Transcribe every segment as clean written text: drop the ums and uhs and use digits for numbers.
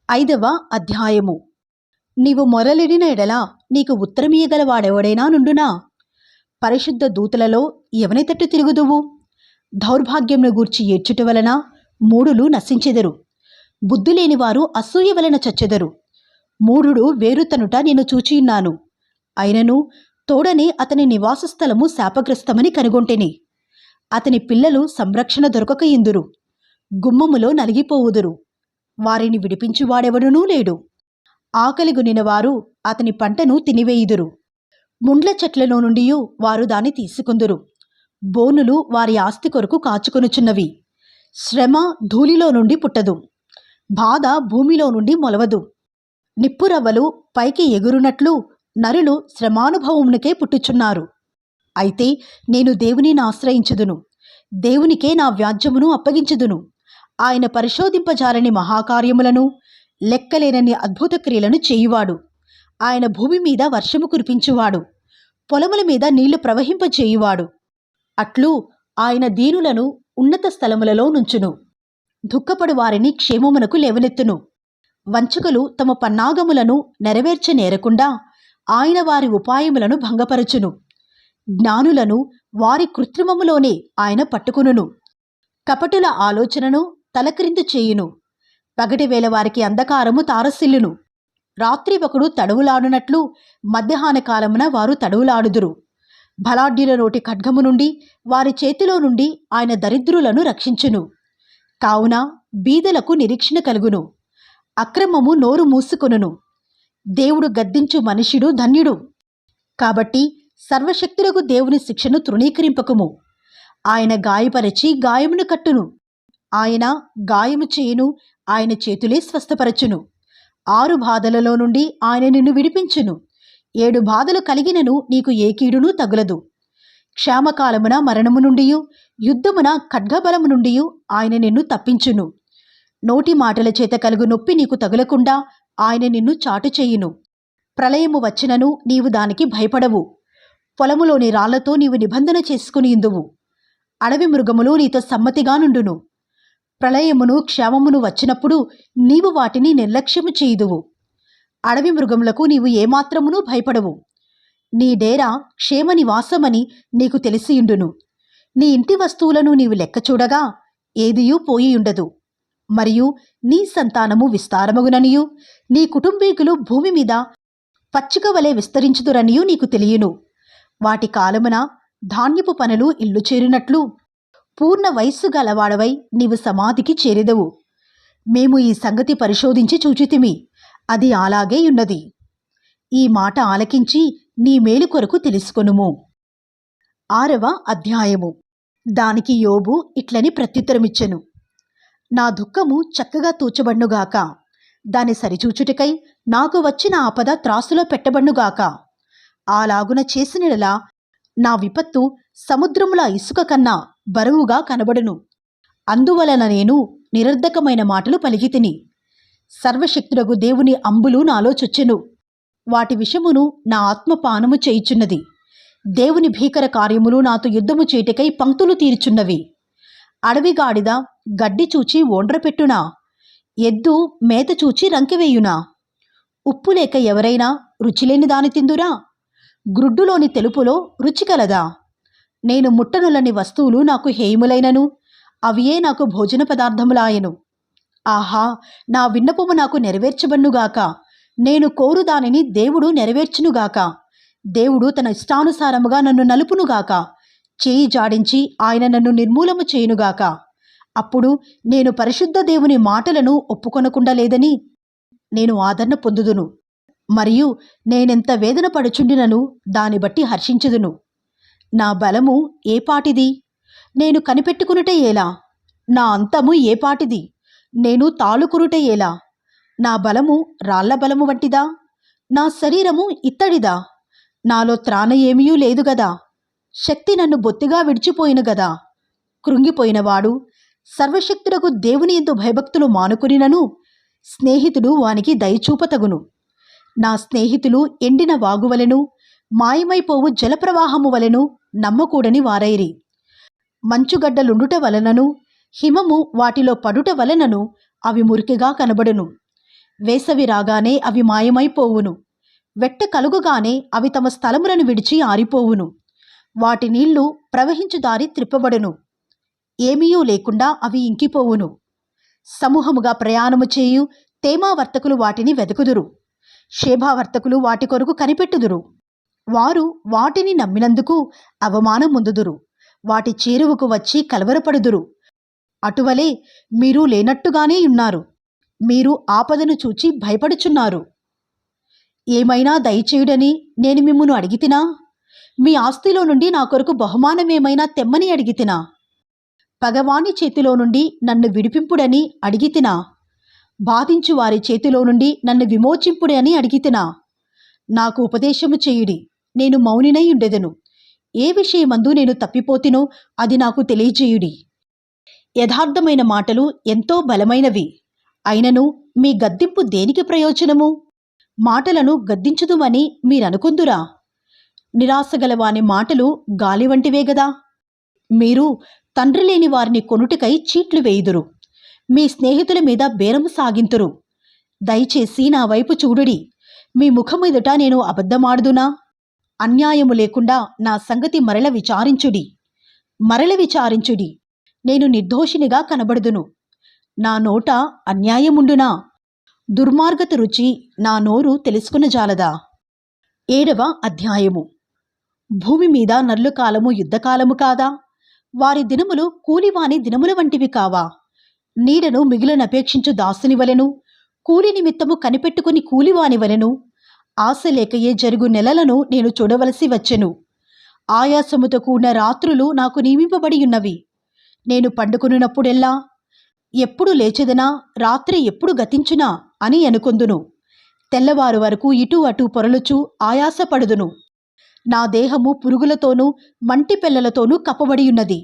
ఐదవ అధ్యాయము. నీవు మొరలిడిన ఎడల నీకు ఉత్తరమీయగలవాడెవడైనా నుండునా? పరిశుద్ధ దూతలలో ఎవని తట్టు తిరుగుదువు? దౌర్భాగ్యమును గూర్చి ఏడ్చుట వలన మూఢులు నశించెదరు. బుద్ధిలేని వారు అసూయ వలన చచ్చెదరు. మూఢుడు వేరుతనుట నేను చూచియున్నాను. అయినను తోడనే అతని నివాస స్థలము శాపగ్రస్తమని కనుగొంటిని. అతని పిల్లలు సంరక్షణ దొరకక ఇందురు. గుమ్మములో నలిగిపోవుదురు. వారిని విడిపించువాడెవడునూ లేడు. ఆకలిగొనిన వారు అతని పంటను తినివేయుదురు. ముండ్ల చెట్లలో నుండి వారు దాన్ని తీసుకుందురు. బోనులు వారి ఆస్తి కొరకు కాచుకొనుచున్నవి. శ్రమ ధూళిలో నుండి పుట్టదు, బాధ భూమిలో నుండి మొలవదు. నిప్పురవ్వలు పైకి ఎగురునట్లు నరులు శ్రమానుభవమునకే పుట్టుచున్నారు. అయితే నేను దేవునిని ఆశ్రయించుదును, దేవునికే నా వ్యాజ్యమును అప్పగించుదును. ఆయన పరిశోధింపజాలని మహాకార్యములను, లెక్కలేనన్ని అద్భుత క్రియలను చేయువాడు. ఆయన భూమి మీద వర్షము కురిపించువాడు, పొలముల మీద నీళ్లు ప్రవహింపచేయువాడు. అట్లు ఆయన దీనులను ఉన్నత స్థలములలో నుంచును, దుఃఖపడు వారిని క్షేమమునకు లేవనెత్తును. వంచకులు తమ పన్నాగములను నెరవేర్చనేరకుండా ఆయన వారి ఉపాయములను భంగపరచును. జ్ఞానులను వారి కృత్రిమములోనే ఆయన పట్టుకునును. కపటుల ఆలోచనను తలక్రిందు చేయును. పగటివేళ వారికి అంధకారము తారసిల్లును. రాత్రి ఒకడు తడవులాడునట్లు మధ్యాహ్న కాలమున వారు తడవులాడుదురు. బలాఢ్యుల నోటి ఖడ్గము నుండి వారి చేతిలో నుండి ఆయన దరిద్రులను రక్షించును. కావున బీదలకు నిరీక్షణ కలుగును. అక్రమము నోరు మూసుకొనును. దేవుడు గద్దించు మనుష్యుడు ధన్యుడు. కాబట్టి సర్వశక్తులకు దేవుని శిక్షను తృణీకరింపకుము. ఆయన గాయపరచి గాయమును కట్టును. ఆయన గాయము చేయును, ఆయన చేతులే స్వస్థపరచును. 6 బాధలలో నుండి ఆయన నిన్ను విడిపించును. 7 బాధలు కలిగినను నీకు ఏ కీడును తగులదు. క్షేమకాలమున మరణము నుండి, యుద్ధమున ఖడ్గబలము నుండి ఆయన నిన్ను తప్పించును. నోటి మాటల చేత కలుగు నొప్పి నీకు తగులకుండా ఆయన నిన్ను చాటు చేయును. ప్రళయము వచ్చినను నీవు దానికి భయపడవు. పొలములోని రాళ్లతో నీవు నిబంధన చేసుకుని ఇందువు. అడవి మృగములు నీతో సమ్మతిగా నుండును. ప్రళయమును క్షేమమును వచ్చినప్పుడు నీవు వాటిని నిర్లక్ష్యము చేయుదువు. అడవి మృగములకు నీవు ఏమాత్రమునూ భయపడవు. నీ డేరా క్షేమ నివాసమని నీకు తెలిసియుండును. నీ ఇంటి వస్తువులను నీవు లెక్క చూడగా ఏదియూ పోయియుండదు. మరియు నీ సంతానము విస్తారమగుననియు నీ కుటుంబీకులు భూమి మీద పచ్చిక వలె విస్తరించుదురనియు నీకు తెలియను. వాటి కాలమున ధాన్యపు పనులు ఇల్లు చేరినట్లు పూర్ణ వయస్సు గలవాడవై నీవు సమాధికి చేరెదవు. మేము ఈ సంగతి పరిశోధించి చూచితిమి, అది అలాగే ఉన్నది. ఈ మాట ఆలకించి నీ మేలు కొరకు తెలుసుకొనుము. 6వ అధ్యాయము. దానికి యోబు ఇట్లని ప్రత్యుత్తరమిచ్చెను. నా దుఃఖము చక్కగా తూచబడునుగాక, దాని సరిచూచుటకై నాకు వచ్చిన ఆపద త్రాసులో పెట్టబడునుగాక. అలాగున చేసినలా నా విపత్తు సముద్రముల ఇసుక కన్నా బరువుగా కనబడును. అందువలన నేను నిరర్ధకమైన మాటలు పలికితిని. సర్వశక్తుడగు దేవుని అంబులు నాలో చొచ్చెను. వాటి విషమును నా ఆత్మ పానము చేయుచున్నది. దేవుని భీకర కార్యములు నాతో యుద్ధము చేయుటకై పంక్తులు తీర్చున్నవి. అడవిగాడిద గడ్డి చూచి ఓండ్రపెట్టునా? ఎద్దు మేత చూచి రంకెవేయునా? ఉప్పు లేక ఎవరైనా రుచిలేని దాని తిందురా? గ్రుడ్డులోని తెలుపులో రుచి కలదా? నేను ముట్టనులని వస్తువులు నాకు హేయములైనను అవియే నాకు భోజన పదార్థములాయను. ఆహా, నా విన్నపము నాకు నెరవేర్చబన్నుగాక. నేను కోరు దానిని దేవుడు నెరవేర్చునుగాక. దేవుడు తన ఇష్టానుసారముగా నన్ను నలుపునుగాక. చేయి జాడించి ఆయన నన్ను నిర్మూలము చేయునుగాక. అప్పుడు నేను పరిశుద్ధ దేవుని మాటలను ఒప్పుకొనకుండా లేదని నేను ఆదరణ పొందుదును. మరియు నేనెంత వేదన పడుచుండినను దాన్ని బట్టి హర్షించుదును. నా బలము ఏపాటిది? నేను కనిపెట్టుకునుటే ఎలా? నా అంతము ఏపాటిది? నేను తాళుకునుటే ఎలా? నా బలము రాళ్ల బలము వంటిదా? నా శరీరము ఇత్తడిదా? నాలో త్రాణ ఏమీయూ లేదు గదా. శక్తి నన్ను బొత్తిగా విడిచిపోయిను గదా. కృంగిపోయినవాడు సర్వశక్తులకు దేవుని యందు భయభక్తులు మానుకునినను స్నేహితుడు వానికి దయచూపతగును. నా స్నేహితులు ఎండిన వాగువలెను మాయమైపోవు జలప్రవాహము వలెను నమ్మకూడని వారైరి. మంచుగడ్డలుండుట వలనను హిమము వాటిలో పడుట వలనను అవి మురికిగా కనబడును. వేసవి రాగానే అవి మాయమైపోవును. వెట్ట కలుగగానే అవి తమ స్థలములను విడిచి ఆరిపోవును. వాటి నీళ్లు ప్రవహించు దారి త్రిప్పబడును. ఏమీయూ లేకుండా అవి ఇంకిపోవును. సమూహముగా ప్రయాణము చేయు తేమావర్తకులు వాటిని వెతుకుదురు. షేబావర్తకులు వాటి కొరకు కనిపెట్టుదురు. వారు వాటిని నమ్మినందుకు అవమానం పొందుదురు. వాటి చేరువకు వచ్చి కలవరపడుదురు. అటువలే మీరు లేనట్టుగానే ఉన్నారు. మీరు ఆపదను చూచి భయపడుచున్నారు. ఏమైనా దయచేయుడని నేను మిమ్మును అడిగితినా? మీ ఆస్తిలో నుండి నా కొరకు బహుమానమేమైనా తెమ్మని అడిగితినా? పగవాని చేతిలో నుండి నన్ను విడిపింపుడని అడిగితినా? బాధించు వారి చేతిలో నుండి నన్ను విమోచింపుడి అని అడిగితినా? నాకు ఉపదేశము చేయుడి, నేను మౌనినై ఉండెదను. ఏ విషయమందు నేను తప్పిపోతినో అది నాకు తెలియజేయుడి. యథార్థమైన మాటలు ఎంతో బలమైనవి. అయినను మీ గద్దింపు దేనికి ప్రయోజనము? మాటలను గద్దించుదుమని మీరనుకుందురా? నిరాశగలవాని మాటలు గాలి వంటివే గదా. మీరు తండ్రి లేని వారిని కొనుటకై చీట్లు వేయుదురు. మీ స్నేహితుల మీద బేరము సాగింతురు. దయచేసి నా వైపు చూడుడి. మీ ముఖమెదుట నేను అబద్ధమాడుదునా? అన్యాయము లేకుండా నా సంగతి మరల విచారించుడి. నేను నిర్దోషినిగా కనబడుదును. నా నోట అన్యాయముండునా? దుర్మార్గత రుచి నా నోరు తెలుసుకునజాలదా? 7వ అధ్యాయము. భూమి మీద నర్లు కాలము యుద్ధకాలము కాదా? వారి దినములు కూలివాని దినముల వంటివి కావా? నీడను మిగిలినపేక్షించు దాసుని వలెను, కూలి నిమిత్తము కనిపెట్టుకుని కూలివాని వలెను ఆశ లేకయే జరుగు నెలలను నేను చూడవలసి వచ్చెను. ఆయాసముతో కూడిన రాత్రులు నాకు నియమింపబడి ఉన్నవి. నేను పండుకొనున్నప్పుడెల్లా ఎప్పుడు లేచెదనా, రాత్రి ఎప్పుడు గతించునా అని అనుకొందును. తెల్లవారు వరకు ఇటు అటు పొరలుచు ఆయాసపడుదును. నా దేహము పురుగులతోనూ మంటి పెళ్లలతోనూ కప్పబడి ఉన్నది.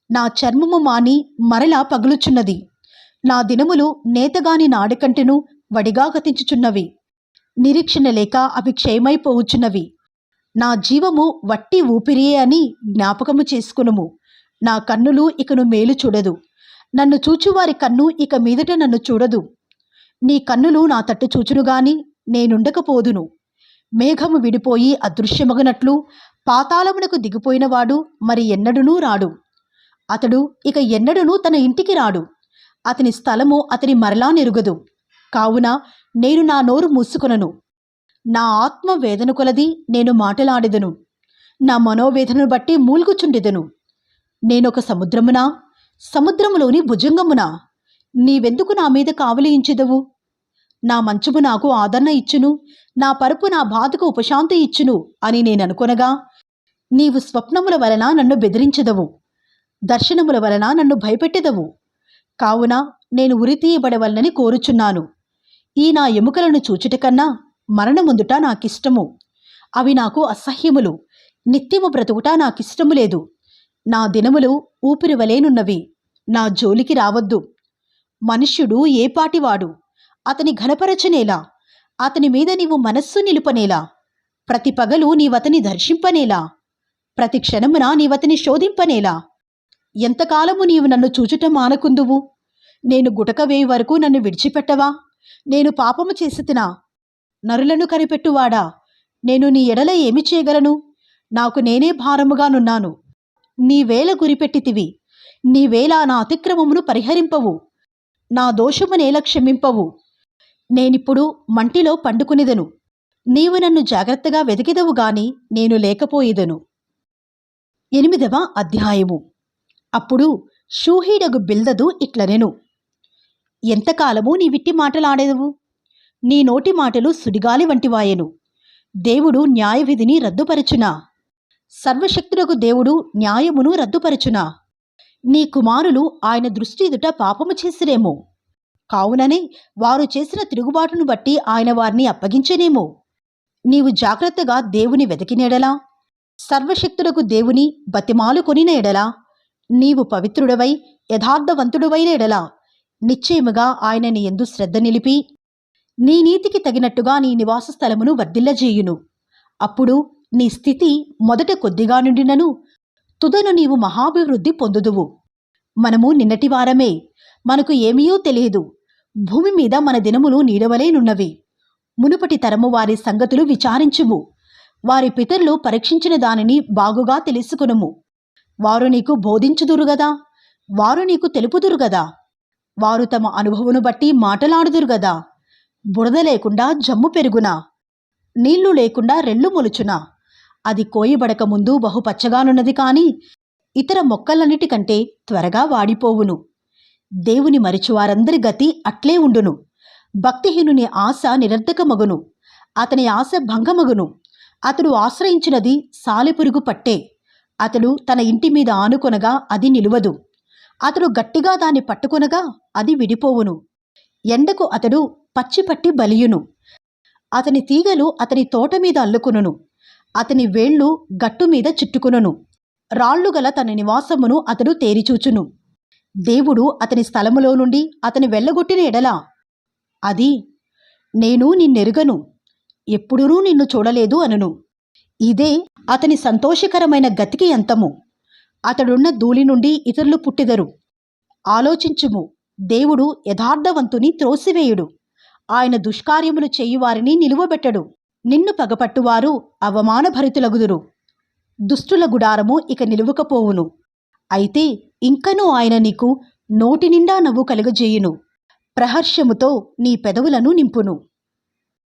నా చర్మము మాని మరలా పగులుచున్నది. నా దినములు నేతగాని నాడికంటెను వడిగా గతించుచున్నవి. నిరీక్షణ లేక అవి క్షయమైపోవుచున్నవి. నా జీవము వట్టి ఊపిరియే అని జ్ఞాపకము చేసుకునుము. నా కన్నులు ఇకను మేలు చూడదు. నన్ను చూచువారి కన్ను ఇక మీదట నన్ను చూడదు. నీ కన్నులు నా తట్టు చూచునుగాని నేనుండకపోదును. మేఘము విడిపోయి అదృశ్యమగునట్లు పాతాళమునకు దిగిపోయినవాడు మరి ఎన్నడూనూ రాడు. అతడు ఇక ఎన్నడూనూ తన ఇంటికి రాడు. అతని స్థలము అతని మరలా నెరుగదు. కావున నేను నా నోరు మూసుకొనను. నా ఆత్మ వేదన కొలది నేను మాటలాడెదను. నా మనోవేదనను బట్టి మూల్గుచుండెదను. నేనొక సముద్రమునా, సముద్రములోని భుజంగమునా? నీవెందుకు నా మీద కావలించెదవు? నా మంచము నాకు ఆదరణ ఇచ్చును, నా పరుపు నా బాధకు ఉపశాంతి ఇచ్చును అని నేననుకొనగా, నీవు స్వప్నముల వలన నన్ను బెదిరించెదవు, దర్శనముల వలన నన్ను భయపెట్టెదవు. కావున నేను ఉరితీయబడవలనని కోరుచున్నాను. ఈ నా ఎముకలను చూచుట కన్నా మరణముందుట నాకిష్టము. అవి నాకు అసహ్యములు. నిత్యము బ్రతుకుట నాకిష్టము లేదు. నా దినములు ఊపిరివలేనున్నవి. నా జోలికి రావద్దు. మనుష్యుడు ఏపాటివాడు? అతని ఘనపరచనేలా? అతని మీద నీవు మనస్సు నిలుపనేలా? ప్రతి పగలు నీవతని దర్శింపనేలా? ప్రతి క్షణమున నీవతని శోధింపనేలా? ఎంతకాలము నీవు నన్ను చూచుట మానకుందువు? నేను గుటక వేయి వరకు నన్ను విడిచిపెట్టవా? నేను పాపము చేసితినా? నరులను కనిపెట్టువాడా, నేను నీ ఎడల ఏమి చేయగలను? నాకు నేనే భారముగానున్నాను. నీవేళ గురిపెట్టితివి. నీవేళ నా అతిక్రమమును పరిహరింపవు, నా దోషమునేల క్షమింపవు. నేనిప్పుడు మంటిలో పండుకునిదను. నీవు నన్ను జాగ్రత్తగా వెతికిదవు గాని నేను లేకపోయేదను. 8వ అధ్యాయము. అప్పుడు షూహీడగు బిల్దదు ఇట్లనెను, ఎంతకాలము నీవిట్టి మాటలాడెదవు? నీ నోటి మాటలు సుడిగాలి వంటివాయెను. దేవుడు న్యాయవిధిని రద్దుపరచునా? సర్వశక్తుడగు దేవుడు న్యాయమును రద్దుపరచునా? నీ కుమారులు ఆయన దృష్టి ఎదుట పాపము చేసిరేమో. కావుననే వారు చేసిన తిరుగుబాటును బట్టి ఆయన వారిని అప్పగించనేమో. నీవు జాగ్రత్తగా దేవుని వెతికిన సర్వశక్తుడకు దేవుని బతిమాలు కొనిన ఎడలా, నీవు పవిత్రుడవై యథార్థవంతుడవైన ఎడలా, నిశ్చయముగా ఆయన నీ యందు శ్రద్ధ నిలిపి నీ నీతికి తగినట్టుగా నీ నివాస స్థలమును వర్ధిల్లజేయును. అప్పుడు నీ స్థితి మొదట కొద్దిగా నుండినను తుదను నీవు మహాభివృద్ధి పొందుదువు. మనము నిన్నటి వారమే, మనకు ఏమీయూ తెలియదు. భూమి మీద మన దినములు నీడవలేనున్నవి. మునుపటి తరము వారి సంగతులు విచారించుము. వారి పితరులు పరీక్షించిన దానిని బాగుగా తెలుసుకొనుము. వారు నీకు బోధించుదురుగదా, వారు నీకు తెలుపుదురుగదా. వారు తమ అనుభవమును బట్టి మాటలాడుదురుగదా. బురద లేకుండా జమ్ము పెరుగునా, నీళ్లు లేకుండా రెల్లు మొలుచునా. అది కోయబడక ముందు బహు పచ్చగానున్నది, కాని ఇతర మొక్కలన్నిటికంటే త్వరగా వాడిపోవును. దేవుని మరిచువారందరి గతి అట్లే ఉండును. భక్తిహీనుని ఆశ నిరర్ధకమగును, అతని ఆశ భంగమగును. అతడు ఆశ్రయించినది సాలెపురుగు పట్టే. అతడు తన ఇంటి మీద ఆనుకొనగా అది నిలువదు. అతడు గట్టిగా దాన్ని పట్టుకొనగా అది విడిపోవును. ఎండకు అతడు పచ్చిపట్టి బలియును. అతని తీగలు అతని తోట మీద అల్లుకునును. అతని వేళ్ళు గట్టు మీద చుట్టుకునును. రాళ్లు గల తన నివాసమును అతడు తేరిచూచును. దేవుడు అతని స్థలములో నుండి అతని వెళ్ళగొట్టిన ఎడల అది, నేను నిన్నెరుగను, ఎప్పుడూ నిన్ను చూడలేదు అనును. ఇదే అతని సంతోషకరమైన గతికి అంతము. అతడున్న ధూళి నుండి ఇతరులు పుట్టిదరు. ఆలోచించుము, దేవుడు యథార్థవంతుని త్రోసివేయుడు. ఆయన దుష్కార్యములు చేయువారిని నిలువబెట్టడు. నిన్ను పగపట్టువారు అవమానభరితులగుదురు. దుష్టుల గుడారము ఇక నిలువకపోవును. అయితే ఇంకనూ ఆయన నీకు నోటి నిండా నవ్వు కలుగజేయును. ప్రహర్షముతో నీ పెదవులను నింపును.